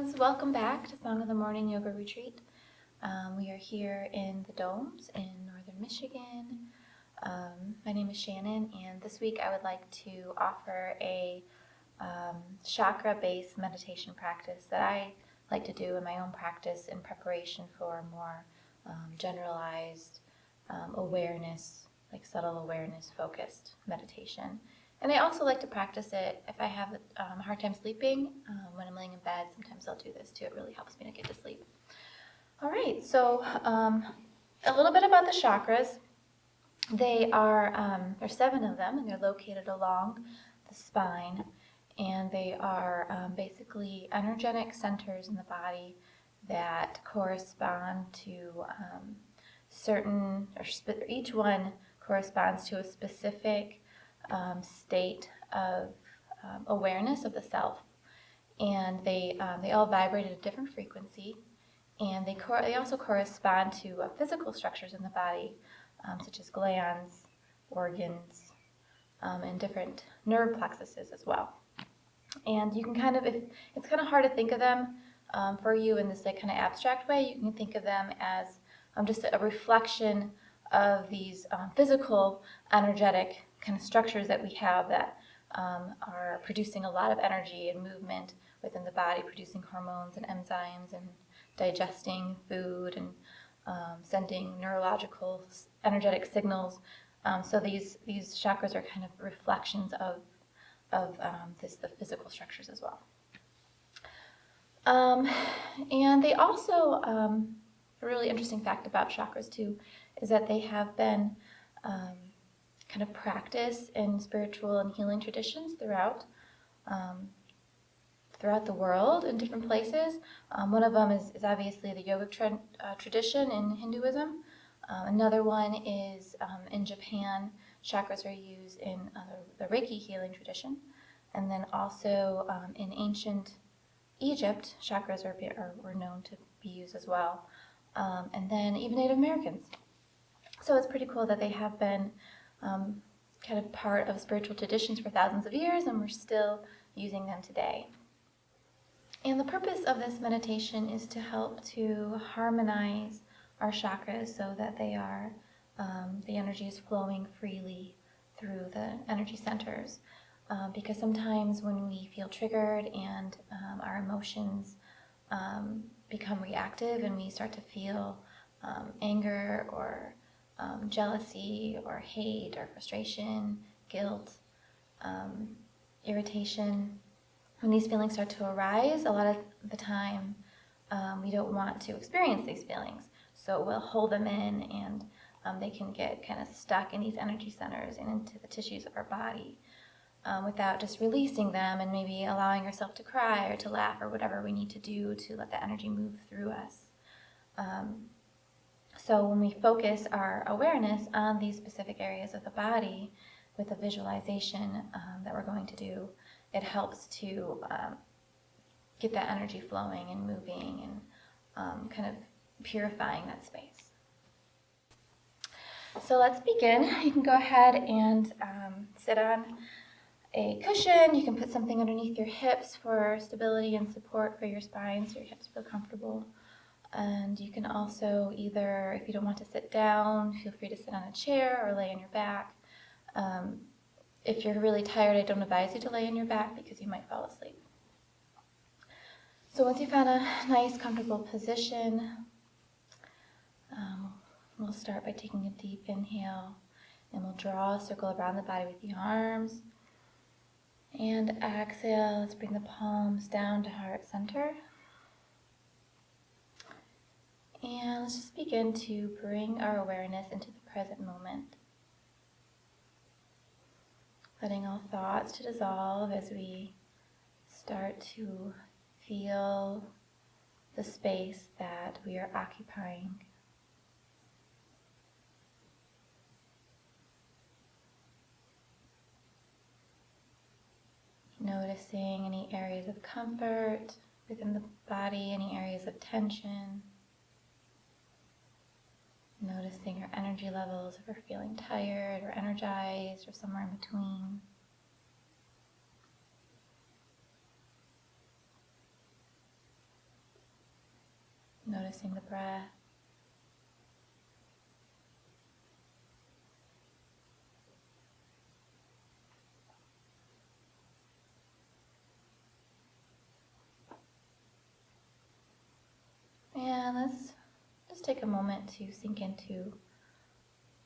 friends, welcome back to Song of the Morning Yoga Retreat. We are here in the Domes in northern Michigan. My name is Shannon, and this week I would like to offer a chakra-based meditation practice that I like to do in my own practice in preparation for more generalized awareness, like subtle awareness focused meditation. And I also like to practice it if I have a hard time sleeping. When I'm laying in bed, sometimes I'll do this too. It really helps me to get to sleep. All right, so a little bit about the chakras. There's 7 of them, and they're located along the spine. And they are basically energetic centers in the body that correspond to each one corresponds to a specific state of awareness of the self, and they all vibrate at a different frequency, and they also correspond to physical structures in the body, such as glands, organs, and different nerve plexuses as well. And you can it's kind of hard to think of them for you in this kind of abstract way. You can think of them as just a reflection of these physical, energetic kind of structures that we have that are producing a lot of energy and movement within the body, producing hormones and enzymes and digesting food and sending neurological, energetic signals. So these chakras are kind of reflections of the physical structures as well. And they also, a really interesting fact about chakras too, is that they have been kind of practiced in spiritual and healing traditions throughout the world in different places. One of them is obviously the yogic tradition in Hinduism. Another one is in Japan, chakras are used in the Reiki healing tradition. And then also in ancient Egypt, chakras were known to be used as well. And then even Native Americans. So it's pretty cool that they have been kind of part of spiritual traditions for thousands of years, and we're still using them today. And the purpose of this meditation is to help to harmonize our chakras so that they are, the energy is flowing freely through the energy centers. Because sometimes when we feel triggered and our emotions become reactive and we start to feel anger or jealousy or hate or frustration, guilt, irritation, when these feelings start to arise, a lot of the time we don't want to experience these feelings. So we'll hold them in, and they can get kind of stuck in these energy centers and into the tissues of our body without just releasing them and maybe allowing yourself to cry or to laugh or whatever we need to do to let the energy move through us. So when we focus our awareness on these specific areas of the body with a visualization that we're going to do, it helps to get that energy flowing and moving and kind of purifying that space. So let's begin. You can go ahead and sit on a cushion. You can put something underneath your hips for stability and support for your spine so your hips feel comfortable. And you can also either, if you don't want to sit down, feel free to sit on a chair or lay on your back. If you're really tired, I don't advise you to lay on your back because you might fall asleep. So once you found a nice, comfortable position, we'll start by taking a deep inhale, and we'll draw a circle around the body with the arms. And exhale, let's bring the palms down to heart center. And let's just begin to bring our awareness into the present moment. Letting all thoughts to dissolve as we start to feel the space that we are occupying. Noticing any areas of comfort within the body, any areas of tension. Noticing our energy levels, if we're feeling tired or energized or somewhere in between. Noticing the breath. And let's just take a moment to sink into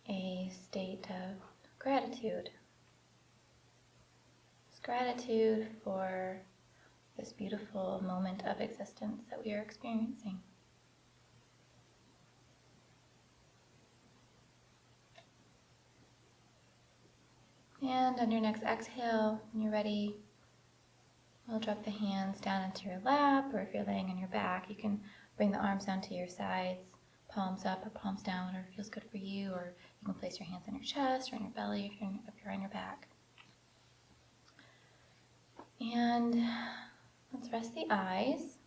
a state of gratitude. Just gratitude for this beautiful moment of existence that we are experiencing. And on your next exhale, when you're ready, we'll drop the hands down into your lap, or if you're laying on your back, you can bring the arms down to your sides, palms up or palms down, whatever feels good for you, or you can place your hands on your chest or on your belly if you're on your back. And let's rest the eyes.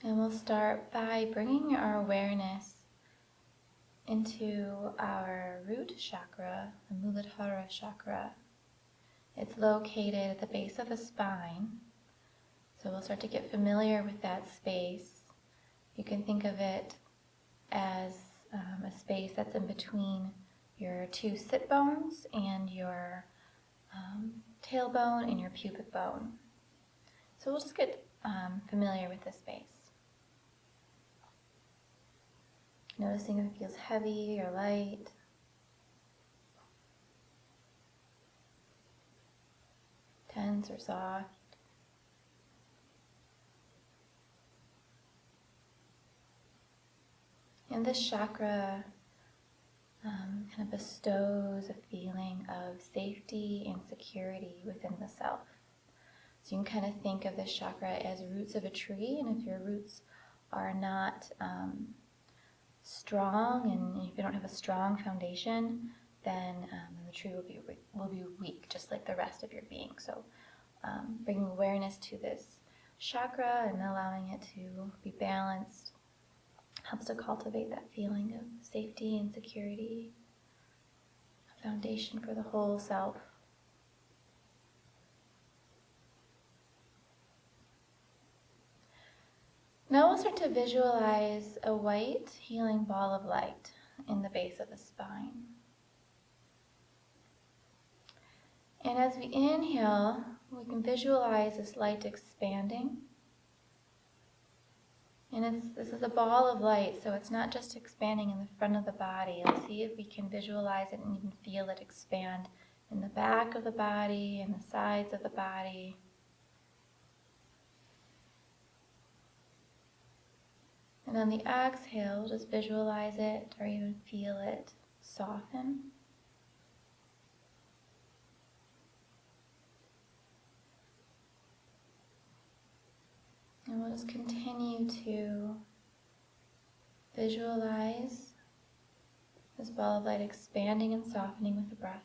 And we'll start by bringing our awareness into our root chakra, the Muladhara chakra. It's located at the base of the spine. So we'll start to get familiar with that space. You can think of it as a space that's in between your two sit bones and your tailbone and your pubic bone. So we'll just get familiar with this space. Noticing if it feels heavy or light. Tense or soft. And this chakra kind of bestows a feeling of safety and security within the self. So you can kind of think of this chakra as roots of a tree, and if your roots are not strong, and if you don't have a strong foundation, then the tree will be weak, just like the rest of your being. So bringing awareness to this chakra and allowing it to be balanced helps to cultivate that feeling of safety and security, a foundation for the whole self. Now we'll start to visualize a white healing ball of light in the base of the spine. And as we inhale, we can visualize this light expanding. And this is a ball of light, so it's not just expanding in the front of the body. Let's see if we can visualize it and even feel it expand in the back of the body and the sides of the body. And on the exhale, just visualize it or even feel it soften. And we'll just continue to visualize this ball of light expanding and softening with the breath.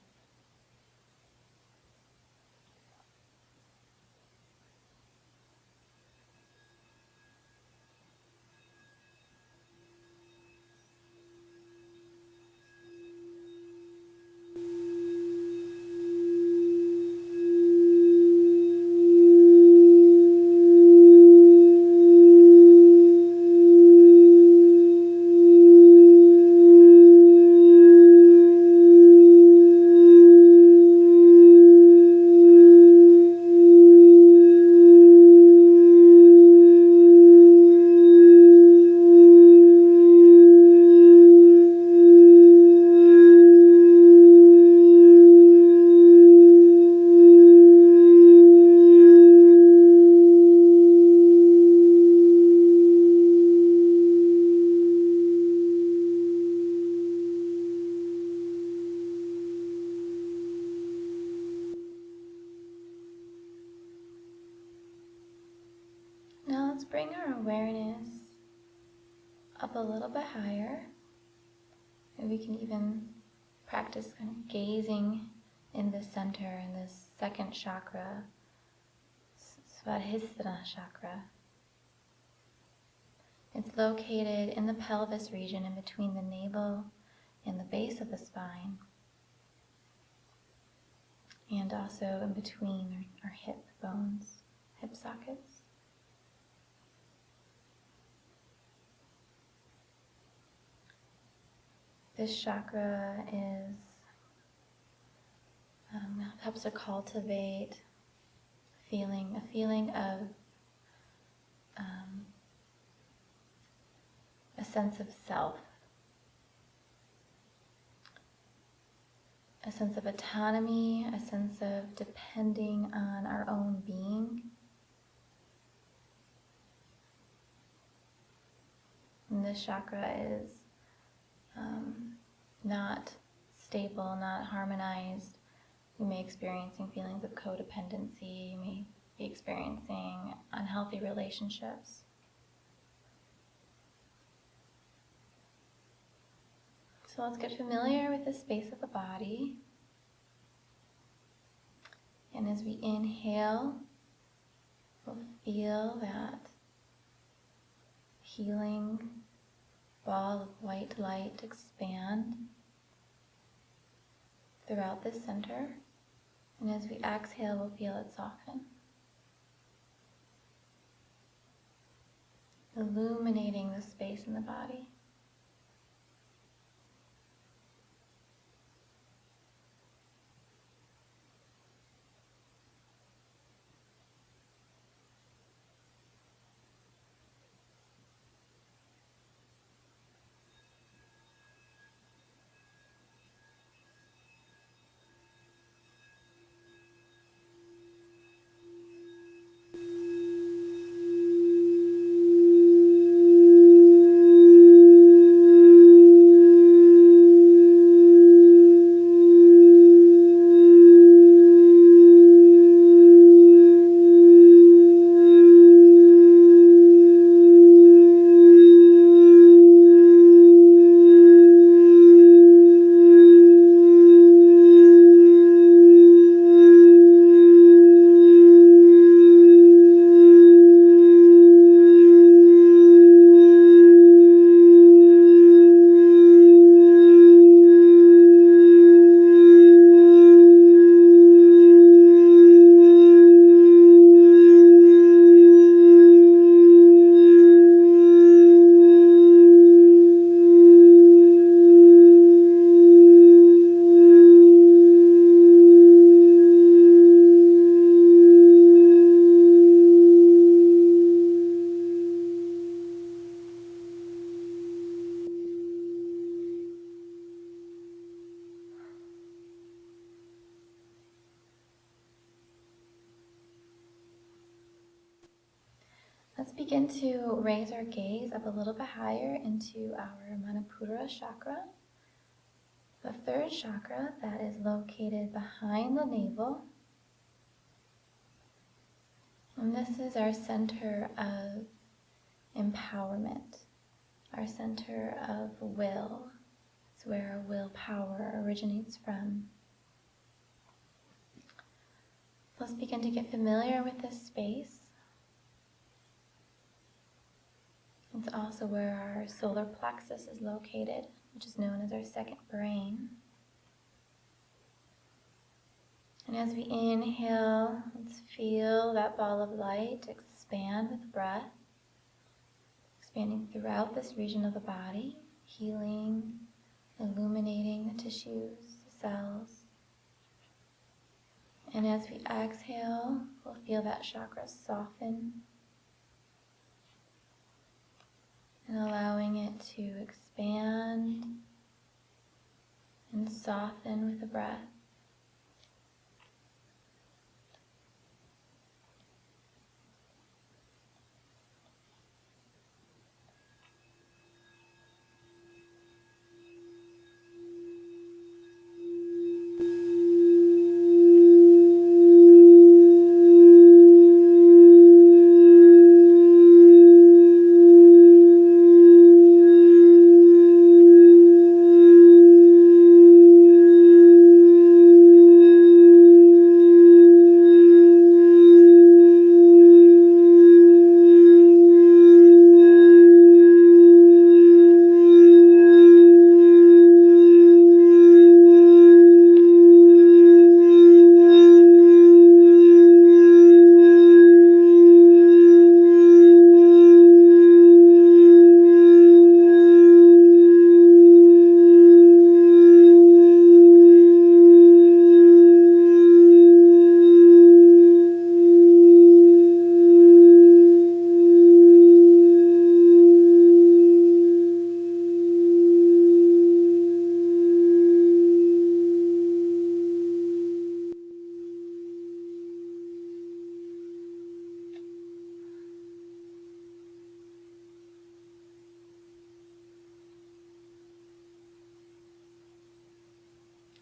Now let's bring our awareness up a little bit higher. And we can even practice kind of gazing in the center, in this second chakra, Vasudha Chakra. It's located in the pelvis region in between the navel and the base of the spine, and also in between our hip bones, hip sockets. This chakra helps to cultivate a feeling of a sense of self, a sense of autonomy, a sense of depending on our own being. And this chakra is not stable, not harmonized. You may be experiencing feelings of codependency. You may be experiencing unhealthy relationships. So let's get familiar with the space of the body. And as we inhale, we'll feel that healing ball of white light expand throughout the center. And as we exhale, we'll feel it soften, illuminating the space in the body. Let's begin to raise our gaze up a little bit higher into our Manipura chakra, the third chakra that is located behind the navel. And this is our center of empowerment, our center of will. It's where our willpower originates from. Let's begin to get familiar with this space. It's also where our solar plexus is located, which is known as our second brain. And as we inhale, let's feel that ball of light expand with breath, expanding throughout this region of the body, healing, illuminating the tissues, the cells. And as we exhale, we'll feel that chakra soften, and allowing it to expand and soften with the breath.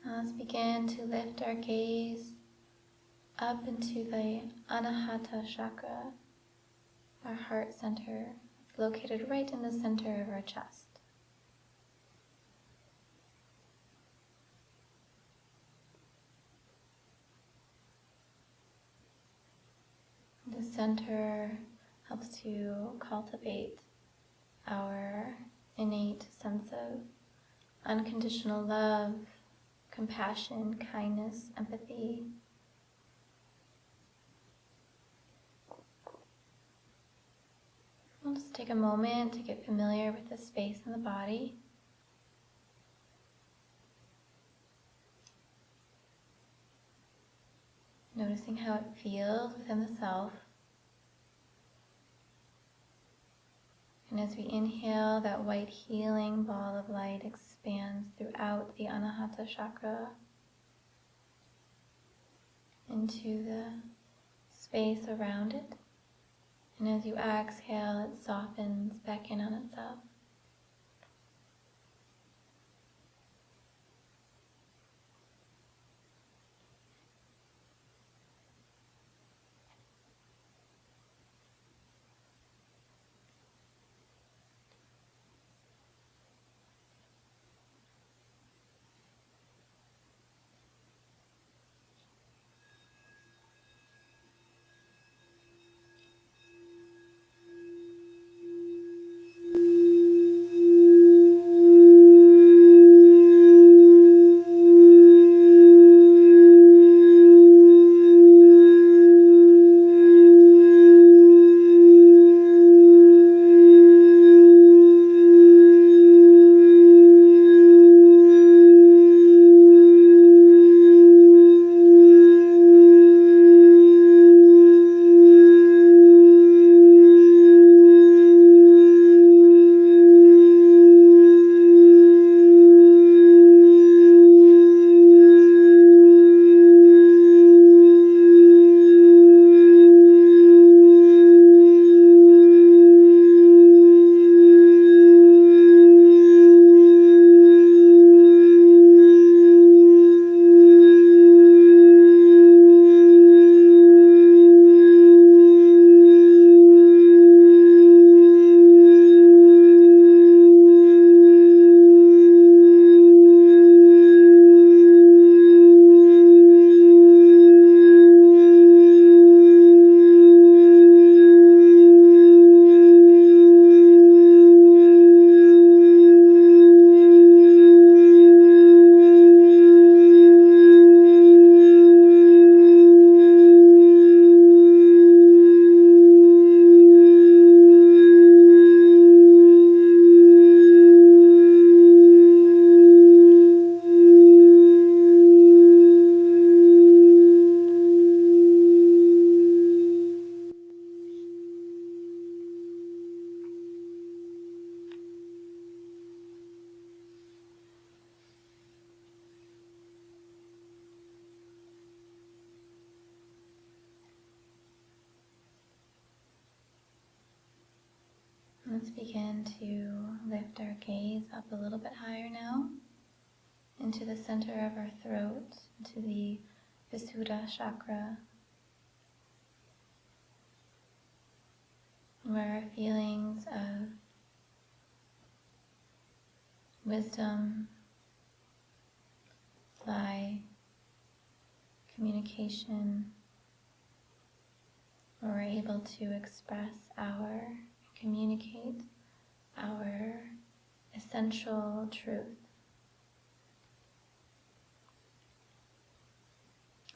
Let's begin to lift our gaze up into the Anahata Chakra, our heart center. It's located right in the center of our chest. The center helps to cultivate our innate sense of unconditional love, compassion, kindness, empathy. We'll just take a moment to get familiar with the space in the body. Noticing how it feels within the self. And as we inhale, that white healing ball of light expands throughout the Anahata Chakra into the space around it. And as you exhale, it softens back in on itself. Let's begin to lift our gaze up a little bit higher now into the center of our throat, into the Vasudha Chakra, where our feelings of wisdom lie, communication, where we're able to express communicate our essential truth.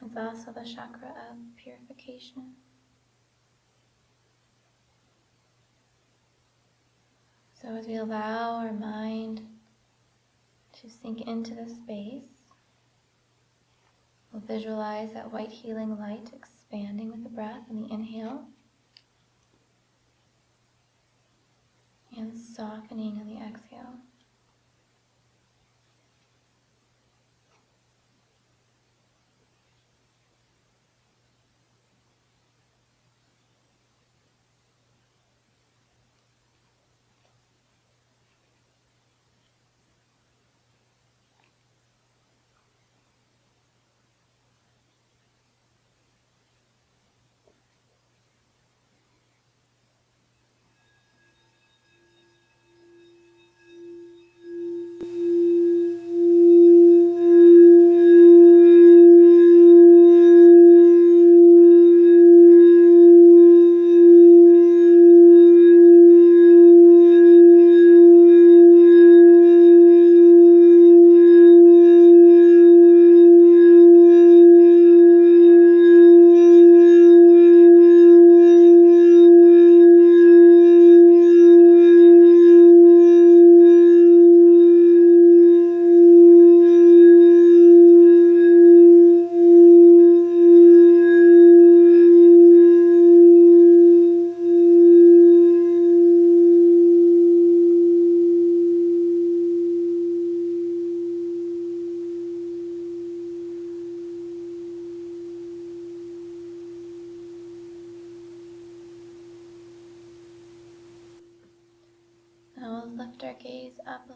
It's also the chakra of purification. So as we allow our mind to sink into the space, we'll visualize that white healing light expanding with the breath and the inhale, and softening on the exhale.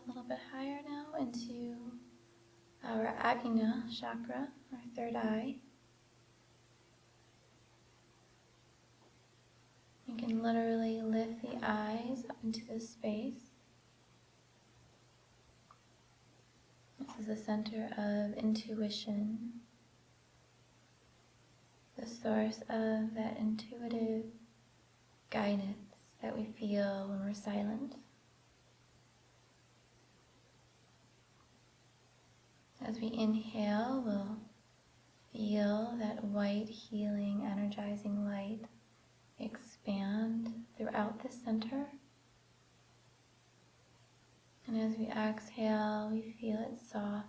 a little bit higher now into our Anahata Chakra, our third eye. You can literally lift the eyes up into this space. This is the center of intuition, the source of that intuitive guidance that we feel when we're silent. As we inhale, we'll feel that white, healing, energizing light expand throughout the center. And as we exhale, we feel it soften.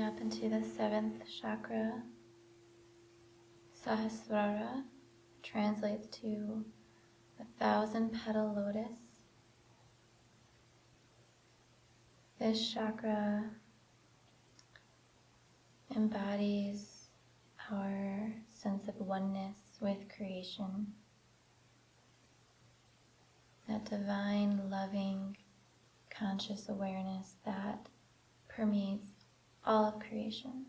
Up into the seventh chakra, Sahasrara, translates to 1,000-petal lotus. This chakra embodies our sense of oneness with creation, that divine, loving, conscious awareness that permeates all of creation.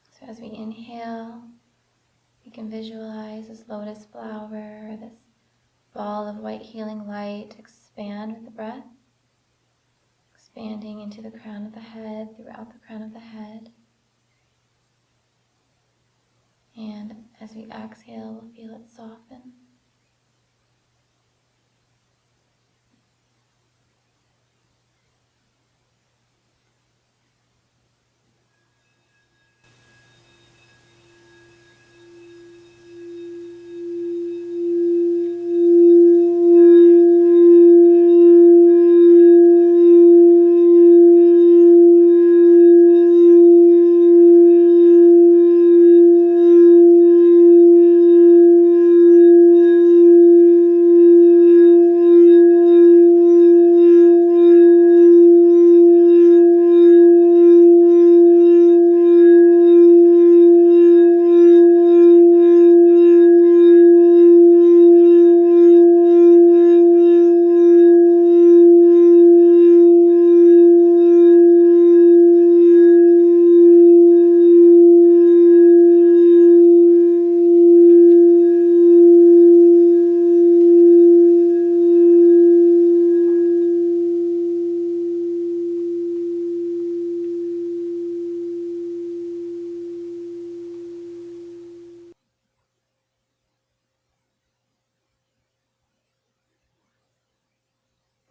So as we inhale, we can visualize this lotus flower, this ball of white healing light expand with the breath, expanding into the crown of the head, throughout the crown of the head. And as we exhale, we'll feel it soften.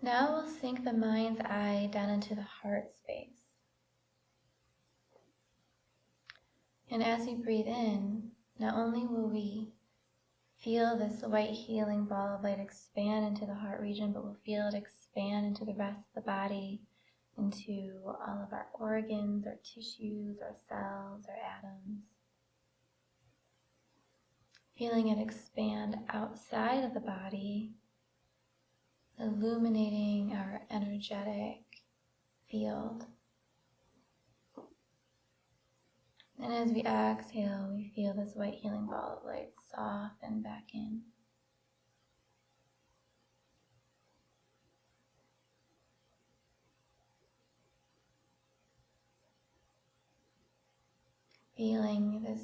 Now we'll sink the mind's eye down into the heart space. And as we breathe in, not only will we feel this white healing ball of light expand into the heart region, but we'll feel it expand into the rest of the body, into all of our organs, our tissues, our cells, our atoms. Feeling it expand outside of the body, illuminating our energetic field. And as we exhale, we feel this white healing ball of light soften back in. Feeling this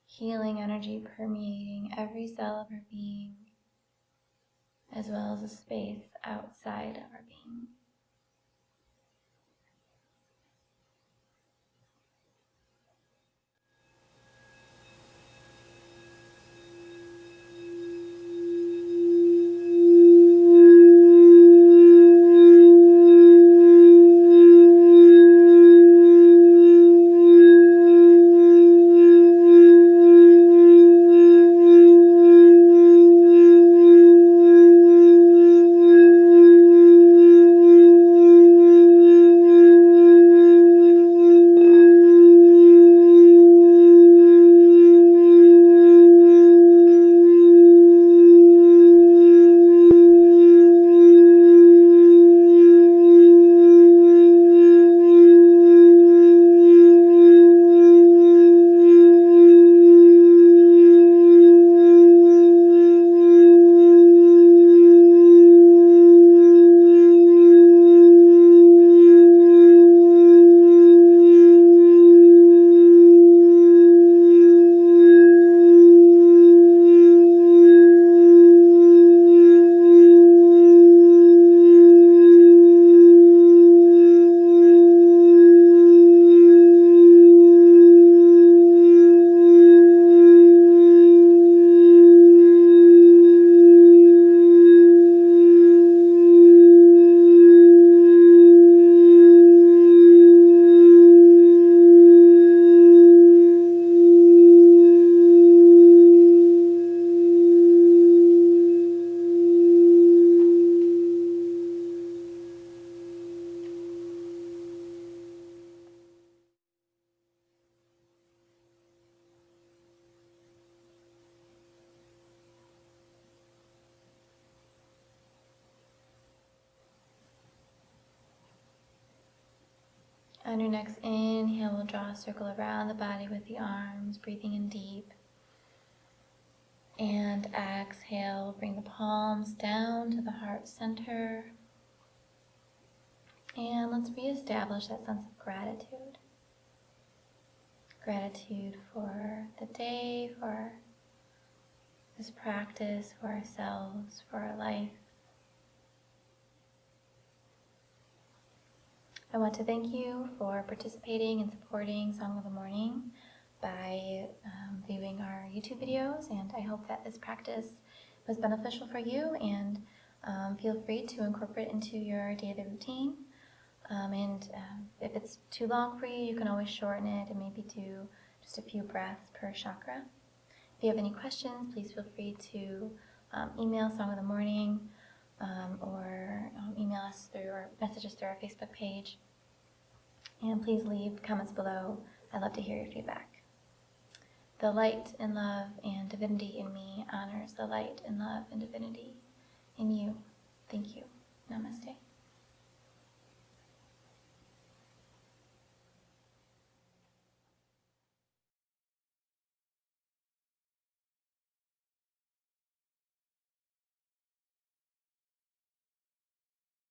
healing energy permeating every cell of our being, as well as the space outside of our being. On your next inhale, we'll draw a circle around the body with the arms, breathing in deep. And exhale, bring the palms down to the heart center. And let's reestablish that sense of gratitude. Gratitude for the day, for this practice, for ourselves, for our life. I want to thank you for participating and supporting Song of the Morning by viewing our YouTube videos, and I hope that this practice was beneficial for you, and feel free to incorporate it into your daily routine. If it's too long for you, you can always shorten it and maybe do just a few breaths per chakra. If you have any questions, please feel free to email Song of the Morning or email us through or message us through our Facebook page. And please leave comments below. I'd love to hear your feedback. The light and love and divinity in me honors the light and love and divinity in you. Thank you. Namaste.